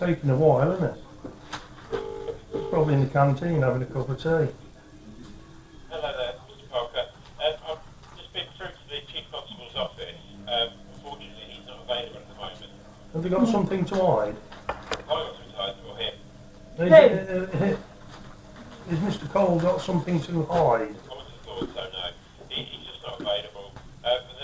taking a while, isn't it? Probably in the canteen having a cup of tea. Hello there, Mr. Parker. I've just been through to the Chief Constable's office. Unfortunately, he's not available at the moment. Have they got something to hide? I've got some time for him. Has Mr. Cole got something to hide? I wouldn't have thought so, no. He's just not available.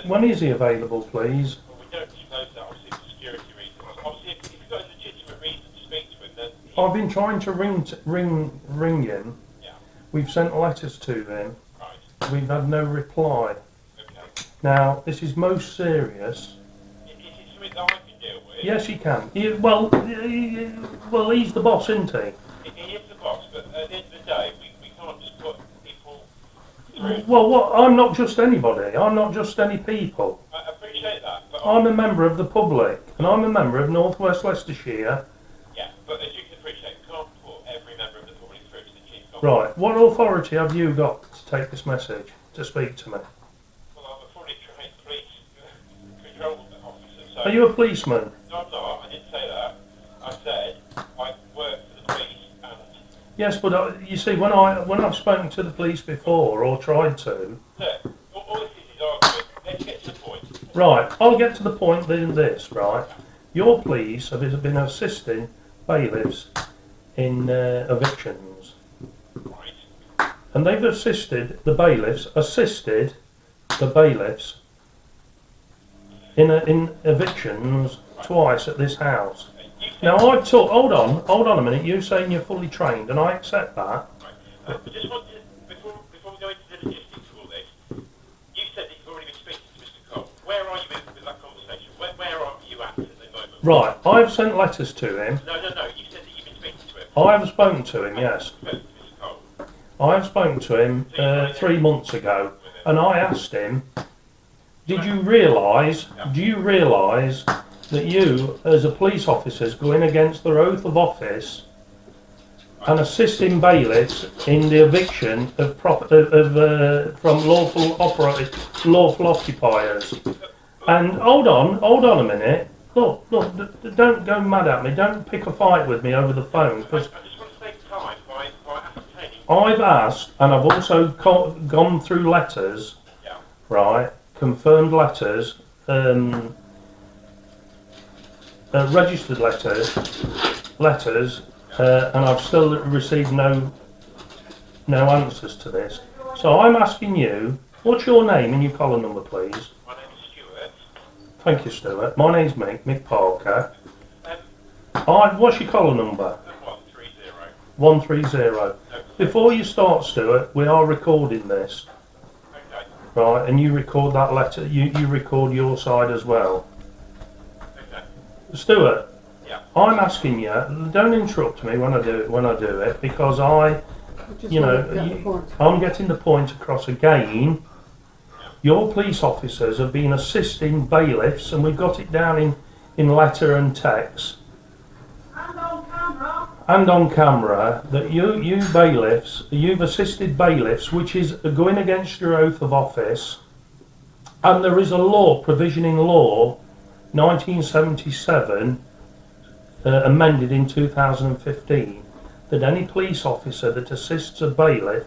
When is he available, please? Well, we don't disclose that, obviously, for security reasons. Obviously, if you've got a legitimate reason to speak to him, then... I've been trying to ring him. Yeah. We've sent letters to him. Right. We've had no reply. Okay. Now, this is most serious. Is it something that I can deal with? Yes, he can. Well, he's the boss, isn't he? He is the boss, but at the end of the day, we can't just put people through... Well, I'm not just anybody. I'm not just any people. I appreciate that, but... I'm a member of the public, and I'm a member of North West Leicestershire. Yeah, but as you can appreciate, we can't put every member of the public through to the Chief Constable. Right. What authority have you got to take this message, to speak to me? Well, I'm a fully trained police control officer, so... Are you a policeman? No, I'm not. I didn't say that. I said I work for the police and... Yes, but you see, when I've spoken to the police before, or tried to... Look, all this is argument. Let's get to the point. Right, I'll get to the point in this, right? Your police have been assisting bailiffs in evictions. Right. And they've assisted the bailiffs in evictions twice at this house. Now I've taught, hold on a minute, you're saying you're fully trained, and I accept that. Right. I just want to, before we go into the logistics of all this, you said that you've already been speaking to Mr. Cole. Where are you with that conversation? Where are you at the moment? Right, I've sent letters to him. No, you said that you've been speaking to him. I have spoken to him, yes. Mr. Cole. I have spoken to him 3 months ago, and I asked him, do you realise that you, as a police officer, is going against their oath of office and assisting bailiffs in the eviction of from lawful occupiers? And hold on a minute. Look, don't go mad at me. Don't pick a fight with me over the phone, because I just want to save time by ascertaining... I've asked, and I've also gone through letters, Yeah. right, confirmed letters, registered letters, and I've still received no answers to this. So I'm asking you, what's your name and your collar number, please? My name is Stuart. Thank you, Stuart. My name's Mick Parker. What's your collar number? 130. 130. Before you start, Stuart, we are recording this. Okay. Right, and you record that letter, you record your side as well. Okay. Stuart, Yeah. I'm asking you, don't interrupt me when I do it, because I'm getting the point across again. Your police officers have been assisting bailiffs, and we've got it down in letter and text. And on camera, that you bailiffs, you've assisted bailiffs, which is going against your oath of office, and there is a law, provisioning law, 1977, amended in 2015, that any police officer that assists a bailiff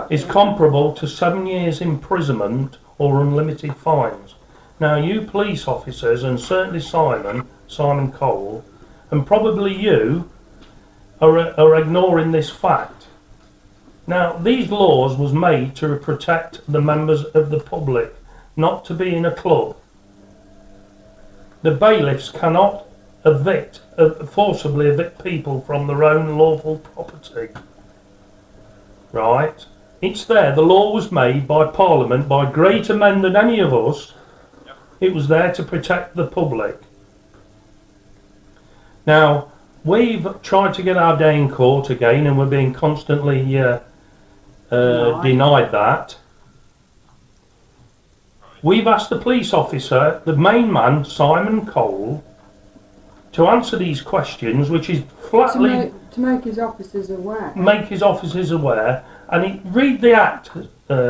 is comparable to 7 years imprisonment or unlimited fines. Now you police officers, and certainly Simon Cole, and probably you, are ignoring this fact. Now, these laws was made to protect the members of the public, not to be in a club. The bailiffs cannot forcibly evict people from their own lawful property. Right? It's there. The law was made by Parliament, by greater men than any of us. It was there to protect the public. Now, we've tried to get our day in court again, and we're being constantly denied that. We've asked the police officer, the main man, Simon Cole, to answer these questions, which is flatly... To make his officers aware. Make his officers aware. And read the act,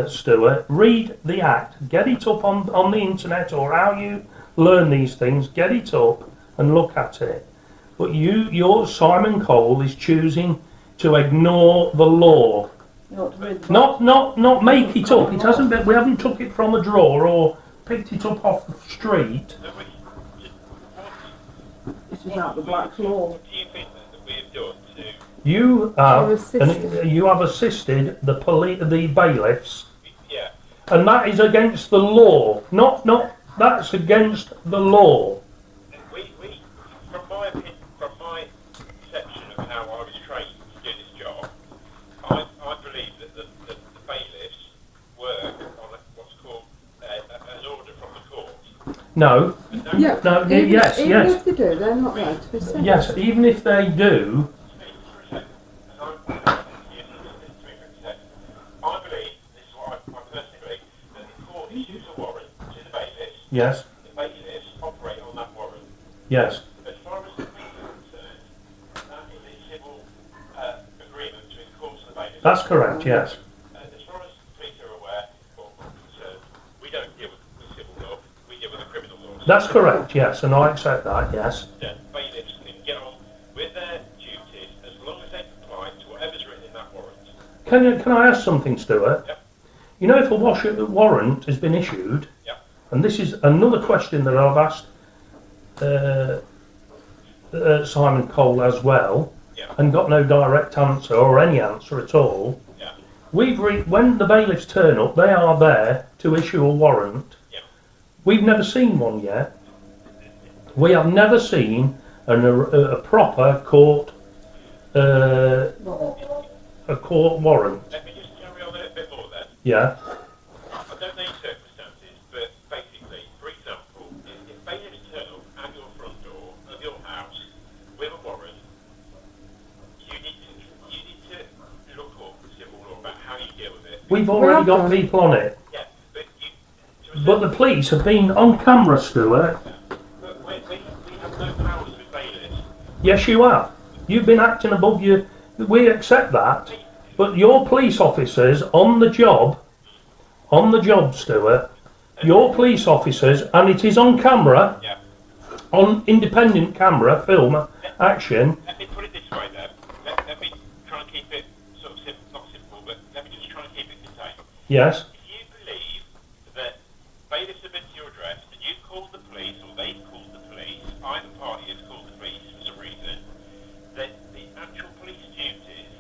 Stuart, read the act. Get it up on the internet, or how you learn these things. Get it up and look at it. But your Simon Cole is choosing to ignore the law. Not make it up. It hasn't been. We haven't took it from a drawer or picked it up off the street. This is out the black law. What do you think that we have done to... You have assisted the bailiffs, Yeah. and that is against the law. That's against the law. From my opinion, from my perception of how I was trained to do this job, I believe that the bailiffs work on what's called an order from the court. No. Yeah. No. Even, Yes. even Yes. if they do, they're not allowed to be sent. Yes. Even if they do. I believe, this is what I personally believe, that the court issues a warrant to the bailiffs. Yes. The bailiffs operate on that warrant. Yes. As far as the police are concerned, that is a civil agreement between the courts and the bailiffs. That's correct. Yes. As far as the police are aware or concerned, we don't deal with civil law, we deal with the criminal laws. That's correct. Yes, and I accept that. Yes. The bailiffs can get on with their duties as long as they comply to whatever's written in that warrant. Can I ask something, Stuart? Yep. You know, if a warrant has been issued, Yep. and this is another question that I've asked Simon Cole as well, Yeah. and got no direct answer or any answer at all. Yeah. When the bailiffs turn up, they are there to issue a warrant. Yeah. We've never seen one yet. We have never seen a proper court a court warrant. Let me just carry on a little bit more then. Yeah. I don't know your circumstances, but basically, for example, if bailiffs turn up at your front door of your house with a warrant, you need to look up civil law about how you deal with it. We've already got people on it. Yeah, but But the police have been on camera, Stuart. but we have no powers with bailiffs. Yes, you have. You've been acting above your... We accept that. But your police officers on the job, Stuart, your police officers, and it is on camera, Yeah. on independent camera, film, action. Let me put it this way then. Let me try and keep it sort of not simple, but let me just try and keep it contained. Yes. If you believe that bailiffs have been to your address and you've called the police or they've called the police, either party has called the police for some reason, then the actual police duties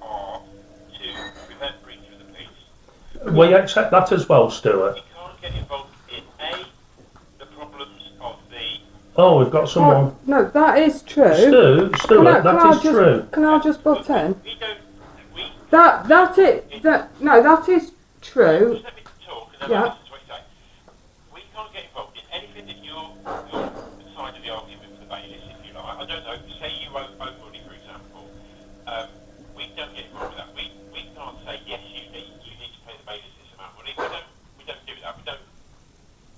are to prevent breach of the peace. We accept that as well, Stuart. You can't get involved in the problems of the... Oh, we've got someone... No, that is true. Stuart, that is true. Can I just butt in? We don't... We... That is true. Just let me talk and then Yeah. I'll listen to what you say. We can't get involved in anything that your side of the argument for the bailiffs, if you like. I don't know, say you owe money, for example. We don't get involved with that. We can't say, yes, you need to pay the bailiffs this amount of money. We don't do that. We don't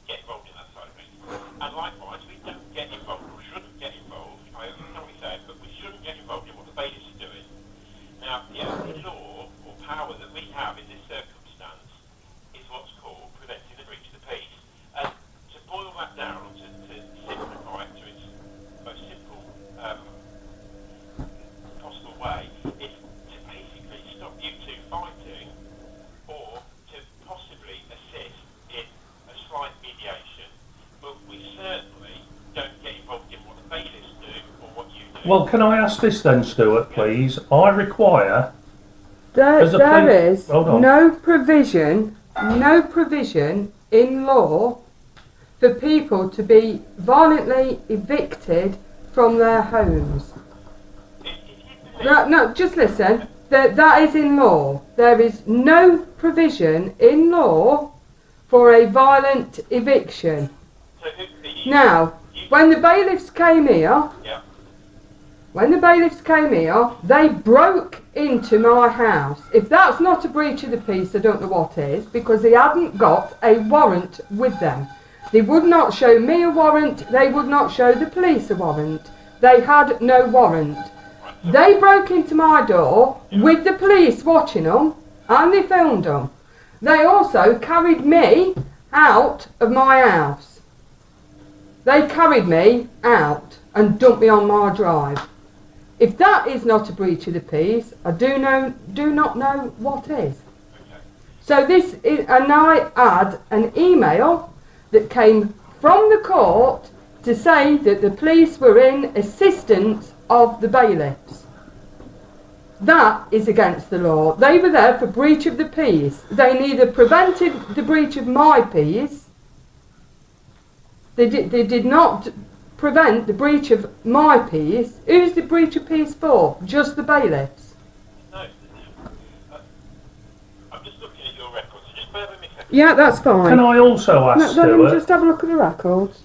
get involved in that side of things. And likewise, we don't get involved, or shouldn't get involved, I understand what you're saying, but we shouldn't get involved in what the bailiffs are doing. Now, the only law or power that we have in this circumstance is what's called preventing the breach of the peace. And to boil that down, to simplify it to its most simple possible way, is to basically stop you two fighting, or to possibly assist in a slight mediation. But we certainly don't get involved in what the bailiffs do or what you do. Well, can I ask this then, Stuart, please? I require... There is Hold on. no provision in law for people to be violently evicted from their homes. No, just listen. That is in law. There is no provision in law for a violent eviction. So Now, when the bailiffs came here, yeah. they broke into my house. If that's not a breach of the peace, I don't know what is, because they hadn't got a warrant with them. They would not show me a warrant, they would not show the police a warrant. They had no warrant. They broke into my door with the police watching them, and they filmed them. They also carried me out of my house. They carried me out and dumped me on my drive. If that is not a breach of the peace, I do not know what is. So this is, and I had an email that came from the court to say that the police were in assistance of the bailiffs. That is against the law. They were there for breach of the peace. They neither prevented the breach of my peace, they did not prevent the breach of my peace. Who's the breach of peace for? Just the bailiffs? No. I'm just looking at your records, so just bear with me a second. Yeah, that's fine. Can I also ask, Let me Stuart? just have a look at the records.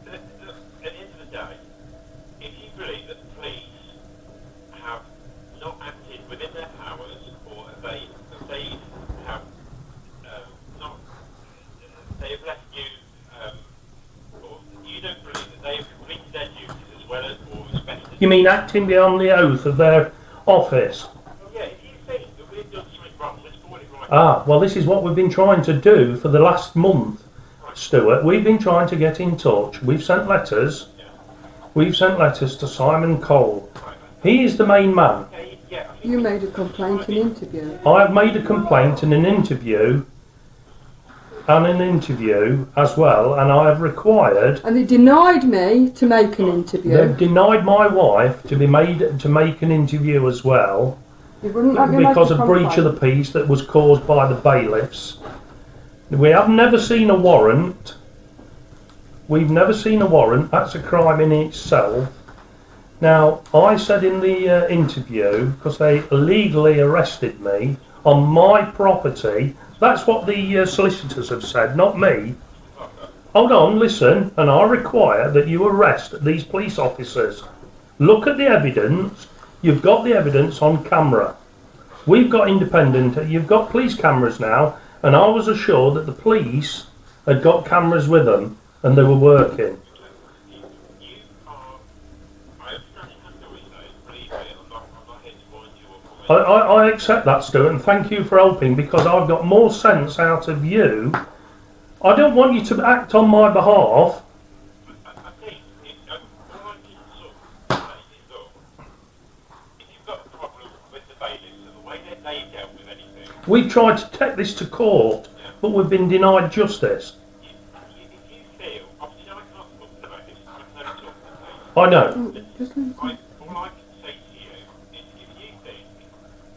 At the end of the day, if you believe that the police have not acted within their powers, or they have not, they have left you, or you don't believe that they have completed their duties as well as, or as best as... You mean acting beyond the oath of their office? Well, yeah, if you think that we've done something wrong, let's call it right. Ah, well, this is what we've been trying to do for the last month, Stuart. We've been trying to get in touch. We've sent letters. We've sent letters to Simon Cole. He is the main man. Okay, yeah, I think You made a complaint and interview. I have made a complaint and an interview as well, and I have required. And they denied me to make an interview. They've denied my wife to make an interview as well They wouldn't let me make because a of breach of the peace that was caused by the bailiffs. We have never seen a warrant. We've never seen a warrant. That's a crime in itself. Now, I said in the interview, because they illegally arrested me on my property. That's what the solicitors have said, not me. Hold on, listen, and I require that you arrest these police officers. Look at the evidence. You've got the evidence on camera. We've got independent, you've got police cameras now, and I was assured that the police had got cameras with them and they were working. you are, I understand you have to always say, believe me, I'm not here to wind you up. I accept that, Stuart, and thank you for helping, because I've got more sense out of you. I don't want you to act on my behalf. I think, all I can sort of say is, look, if you've got a problem with the bailiffs and the way that they dealt with anything, We've tried to take this to court, but we've been denied justice. if you feel, obviously I can't talk to the bailiffs, I can only talk to the I know. all I can say to you is if you think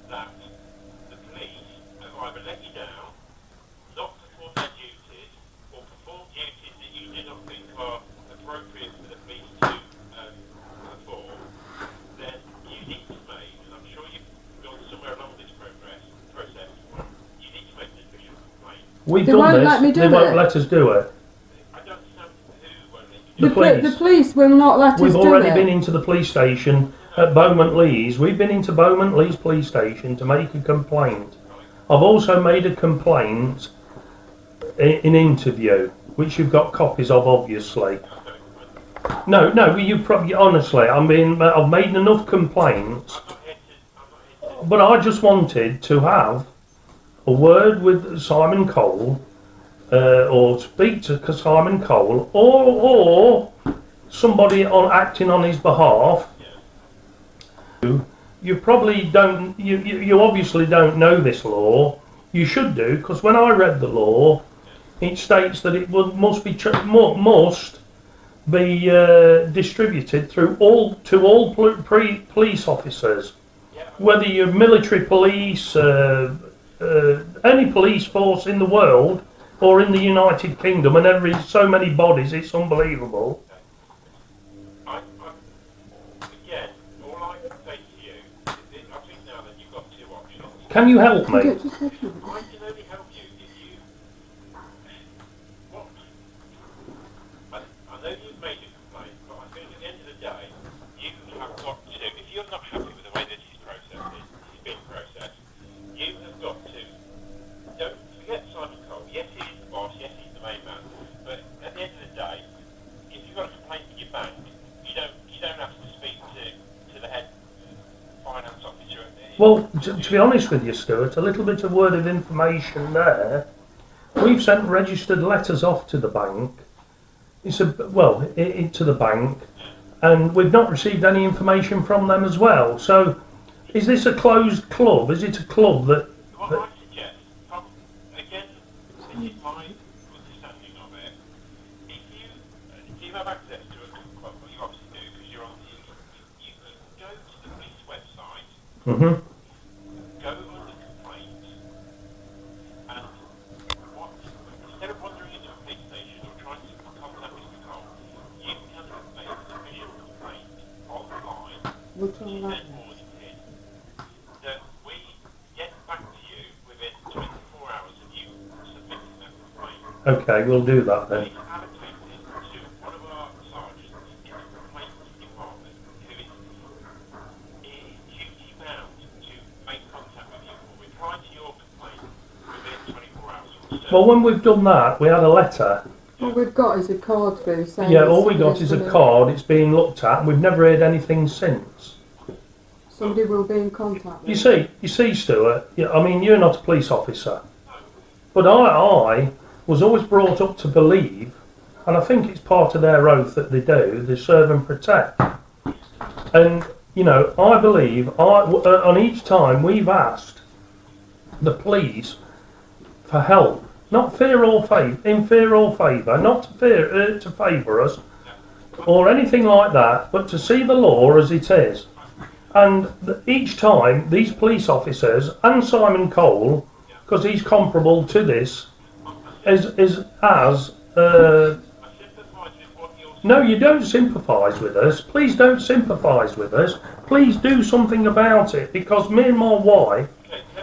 that the police have either let you down, not performed their duties, or performed duties that you do not think are appropriate for the police to perform, then you need to make, and I'm sure you've gone somewhere along this process, you need to make an official complaint. We've They done won't this. let me do They won't it. let us do it. I don't understand who won't let you The do police. The police will not let We've us do already it. been into the police station at Beaumont Leys. We've been into Beaumont Leys police station to make a complaint. I've also made a complaint in interview, which you've got copies of, obviously. No, you probably, honestly, I mean, I've made enough complaints, but I just wanted to have a word with Simon Cole, or speak to Simon Cole, or somebody acting on his behalf. You probably don't. You obviously don't know this law. You should do, because when I read the law, it states that it must be distributed through all police officers, whether you're military police, any police force in the world, or in the United Kingdom, and so many bodies. It's unbelievable. Again, all I can say to you is I think now that you've got two options. Can you help me? I can only help you if you. What? I know you've made a complaint, but I think at the end of the day, you have got to. If you're not happy with the way this is being processed, you have got to. Don't forget Simon Cole. Yes, he is the boss. Yes, he's the main man. But at the end of the day, if you've got a complaint with your bank, you don't have to speak to the head finance officer. Well, to be honest with you, Stuart, a little bit of word of information there. We've sent registered letters off to the bank It's into the bank, and we've not received any information from them as well. So, is this a closed club? Is it a club that? What I suggest, again, this is my understanding of it. If you have access to a club, well, you obviously do because you're on the. You can go to the police website. Mm-hmm. Go under complaints, and instead of wandering into a police station or trying to contact Mr. Cole, you can make an official complaint online, Which one which is was then audited, that we get back to you within 24 hours of you submitting that complaint. Okay, we'll do that We then. allocate it to one of our sergeants in the complaints department who is duty bound to make contact with you or reply to your complaint within 24 hours. Well, when we've done that, we had a letter. All we've got is a card through saying. Yeah, all we got is a card. It's being looked at, and we've never heard anything since. Somebody will be in contact with You see, Stuart. I mean, you're not a police officer, but I was always brought up to believe, and I think it's part of their oath that they do. They serve and protect, and I believe on each time we've asked the police for help, not fear or favour, in fear or favour, not to favour us or anything like that, but to see the law as it is. And each time these police officers and Simon Cole, because he's comparable to this, no, you don't sympathise with us. Please don't sympathise with us. Please do something about it, because me and my wife,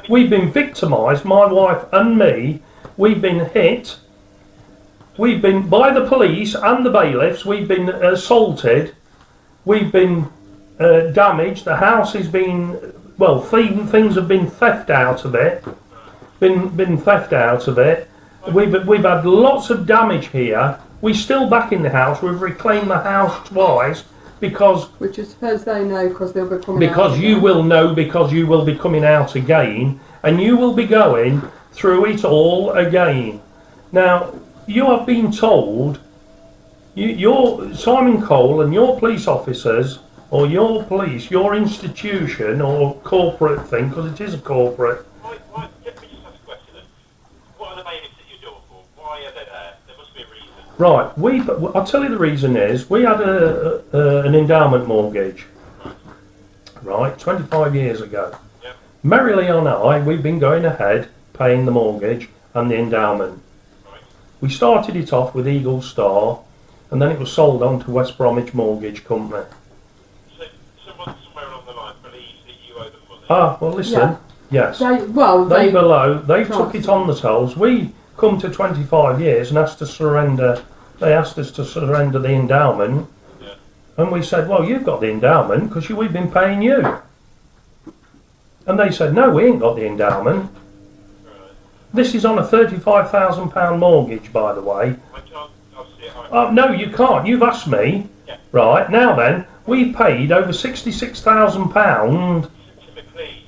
we've been victimised, my wife and me. We've been hit. We've been, by the police and the bailiffs, we've been assaulted. We've been damaged. The house has been, things have been theft out of it. Been theft out of it. We've had lots of damage here. We're still back in the house. We've reclaimed the house twice because. Which I suppose they know because they'll be coming out. Because you will know, because you will be coming out again, and you will be going through it all again. Now, you have been told, your Simon Cole and your police officers, or your police, your institution or corporate thing, because it is a corporate. Let me just ask a question then. What are the bailiffs at your door for? Why are they there? There must be a reason. Right, I'll tell you the reason is, we had an endowment mortgage, right, 25 years ago. Yep. Merrily and I, we've been going ahead, paying the mortgage and the endowment. Right. We started it off with Eagle Star, and then it was sold on to West Bromwich Mortgage Company. So someone somewhere along the line believes that you owe them money. Ah, well listen, Yeah. yes. They took it on themselves. We come to 25 years and asked to surrender. They asked us to surrender the endowment, Yeah. and we said, well, you've got the endowment because we've been paying you. And they said, no, we ain't got the endowment. Right. This is on a £35,000 mortgage, by the way. I can't. Obviously, Oh, no, you can't. You've asked me. Yeah. Right, now then, we've paid over £66,000. Please.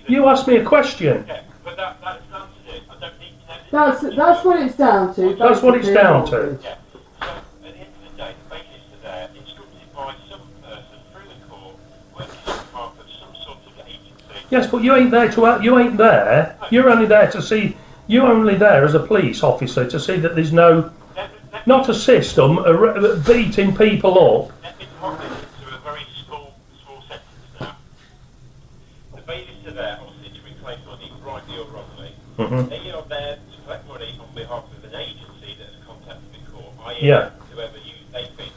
You asked me a question. Yeah, but that's answered it. I don't need to know. That's what it's down to. That's what it's basically. down to. Yeah. So at the end of the day, the bailiffs are there, instructed by some person through the court, working on behalf of some sort of agency. Yes, but you ain't there to. You ain't there. You're only there to see. You're only there as a police officer to see that there's not a system beating people up. Let me pop this into a very small sentence now. The bailiffs are there, obviously, to reclaim money, rightly or wrongly. Mhm. They are there to collect money on behalf of an agency that has contacted the court, i.e. Yeah. whoever they think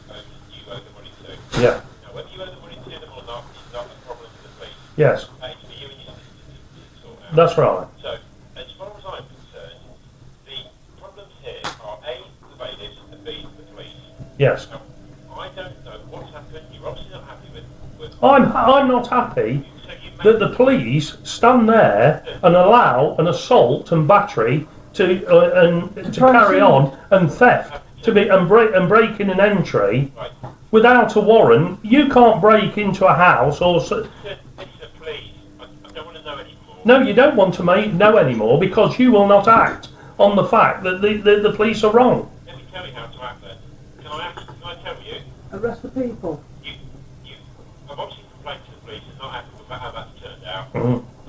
you owe the money to. Yeah. Now, whether you owe the money to them or not is not a problem for the police. Yes, It's for you and your solicitor to sort out. that's right. So, as far as I'm concerned, the problems here are A, the bailiffs, and B, the police. Yes. Now, I don't know what's happened. You're obviously not happy with I'm not happy so you that the police stand there and allow an assault and battery to carry on and theft and breaking an entry Right. without a warrant. You can't break into a house or. Listen, please. I don't want to know anymore. No, you don't want to know anymore because you will not act on the fact that the police are wrong. Let me tell you how to act then. Can can I tell you? Arrest the people. I've obviously complained to the police and not happy about how that's turned out.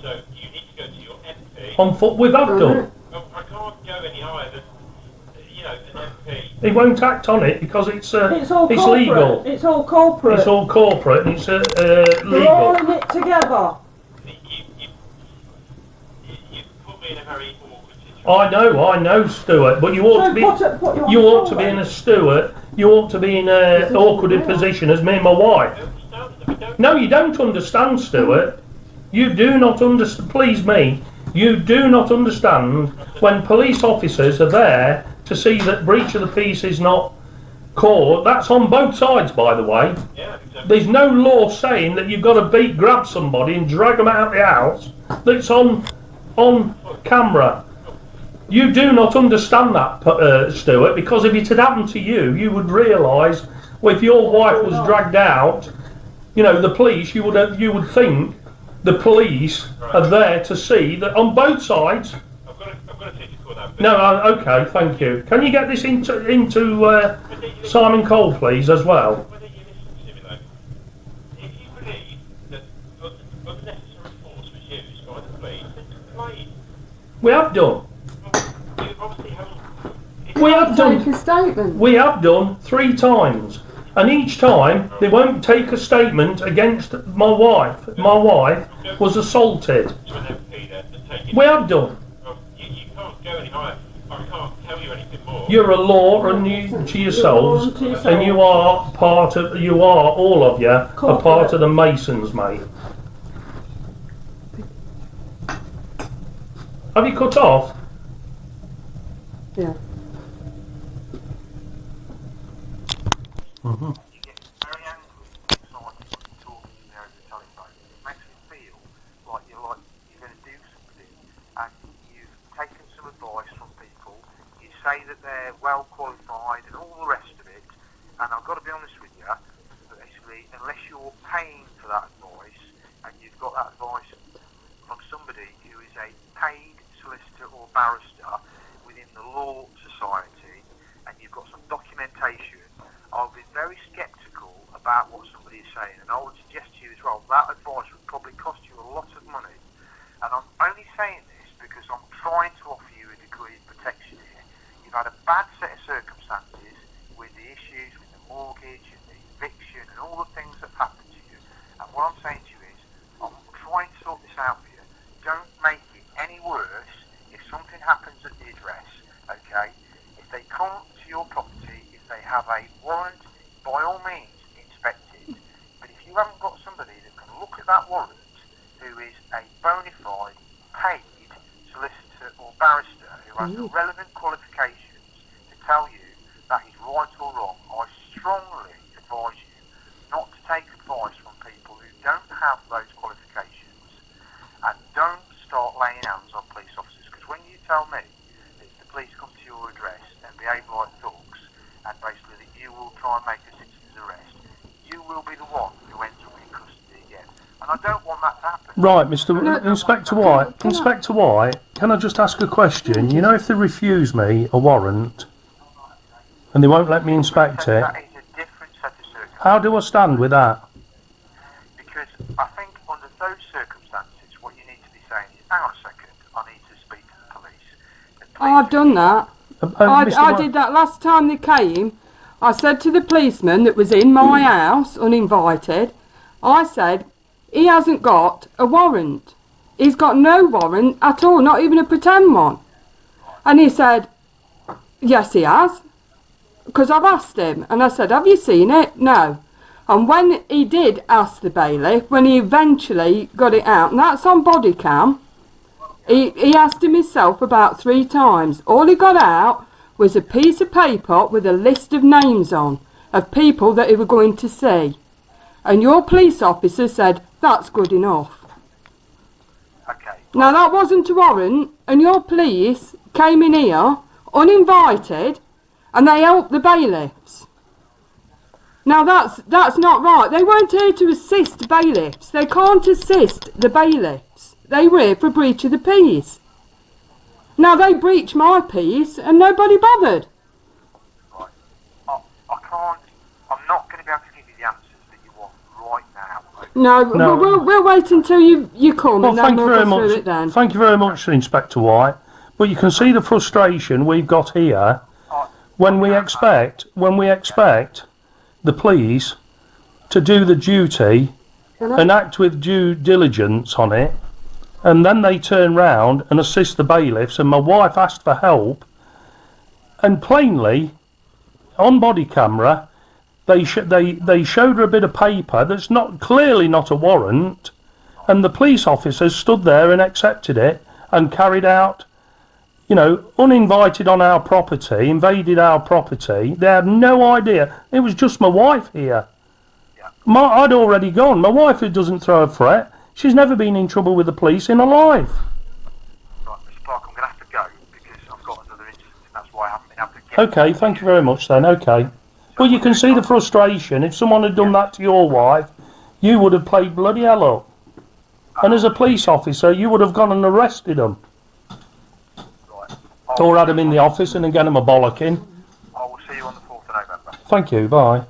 So you need to go to your MP. On foot with Abdul. I can't go any higher than, an MP. He won't act on it because it's It's legal. It's all corporate. It's all corporate and it's We're all legal. in it together. You put me in a very awkward situation. I know, Stuart. But you ought to be. You ought to be in a Stuart. You ought to be in a awkward position as me and my wife. No, you don't understand, Stuart. You do not understand. Please me. You do not understand when police officers are there to see that breach of the peace is not caught. That's on both sides, by the way. Yeah, exactly. There's no law saying that you've got to grab somebody and drag them out of the house. That's on camera. You do not understand that, Stuart, because if it had happened to you, you would realise, well, if your wife was dragged out, the police, you would think the police are there to see that on both sides. I've got to take a call now. No, okay, thank you. Can you get this into Simon Cole, please, as well? Whether you listen to me though, if you believe that unnecessary force was used by the police, then complain. We have done. You obviously haven't. We have Take done. a statement. We have done 3 times, and each time they won't take a statement against my wife. My wife was assaulted. To an MP then and take it. We have done. Well, you can't go any higher. I can't tell you anything more. You're a law unto yourselves, and you are all of you are part of the Masons, mate. Have you cut off? Yeah. You get very angry and excited when you're talking to me over the telephone. It makes me feel like you're going to do something and you've taken some advice from people. You say that they're well qualified and all the rest of it. And I've got to be honest with you, basically, unless you're paying for that advice and you've got that advice from somebody who is a paid solicitor or barrister within the law society and you've got some documentation, I'll be very sceptical about what somebody is saying, and I would suggest to you as well that advice would probably cost you a lot of money. And I'm only saying this because I'm trying to offer you a degree of protection here. You've had a bad set of circumstances with the issues with the mortgage and the eviction and all the things that have happened to you. And what I'm saying to you is, I'm trying to sort this out for you. Don't make it any worse if something happens at the address, okay? If they come to your property, if they have a warrant, by all means inspect it. But if you haven't got somebody that can look at that warrant who is a bona fide paid solicitor or barrister who has the relevant qualifications to tell you that is right or wrong, I strongly advise you not to take advice from people who don't have those qualifications, and don't start laying hands on police officers, because when you tell me that the police come to your address and behave like thugs, and basically that you will try and make a citizen's arrest, you will be the one who ends up in custody again. And I don't want that to happen. Right, Inspector White. Inspector White, can I just ask a question? You know, if they refuse me a warrant and they won't let me inspect it, That is a different set of circumstances. how do I stand with that? Because I think under those circumstances, what you need to be saying is, hang on a second, I need to speak to the police. The police I've done that. Mr. I White- did that last time they came. I said to the policeman that was in my house, uninvited, I said, he hasn't got a warrant. He's got no warrant at all, not even a pretend one. And he said, yes, he has. Because I've asked him, and I said, have you seen it? No. And when he did ask the bailiff, when he eventually got it out, and that's on body cam, he asked him himself about 3 times. All he got out was a piece of paper with a list of names on, of people that he were going to see. And your police officer said, that's good enough. Okay. Now that wasn't a warrant, and your police came in here, uninvited, and they helped the bailiffs. Now that's not right. They weren't here to assist bailiffs. They can't assist the bailiffs. They were here for breach of the peace. Now they breached my peace and nobody bothered. Right. I can't No, No. We'll wait until you come Well, and then thank you we'll very go through much. it then. Thank you very much, Inspector White. But you can see the frustration we've got here when we expect the police to do the duty and act with due diligence on it, and then they turn round and assist the bailiffs. And my wife asked for help, and plainly, on body camera, they showed her a bit of paper that's clearly not a warrant, and the police officers stood there and accepted it and carried out, uninvited on our property, invaded our property. They had no idea. It was just my wife here. I'd already gone. My wife, who doesn't throw a threat, she's never been in trouble with the police in her life. Right, Mr. Clark, I'm going to have to go because I've got another incident and that's why I haven't been able to get... Okay, thank you very much then, okay. Well, you can see the frustration. If someone had done that to your wife, you would have played bloody hell up. And as a police officer, you would have gone and arrested them. Right. Or had them in the office and then get them a bollocking. I will see you on the 4th of November. Thank you, bye.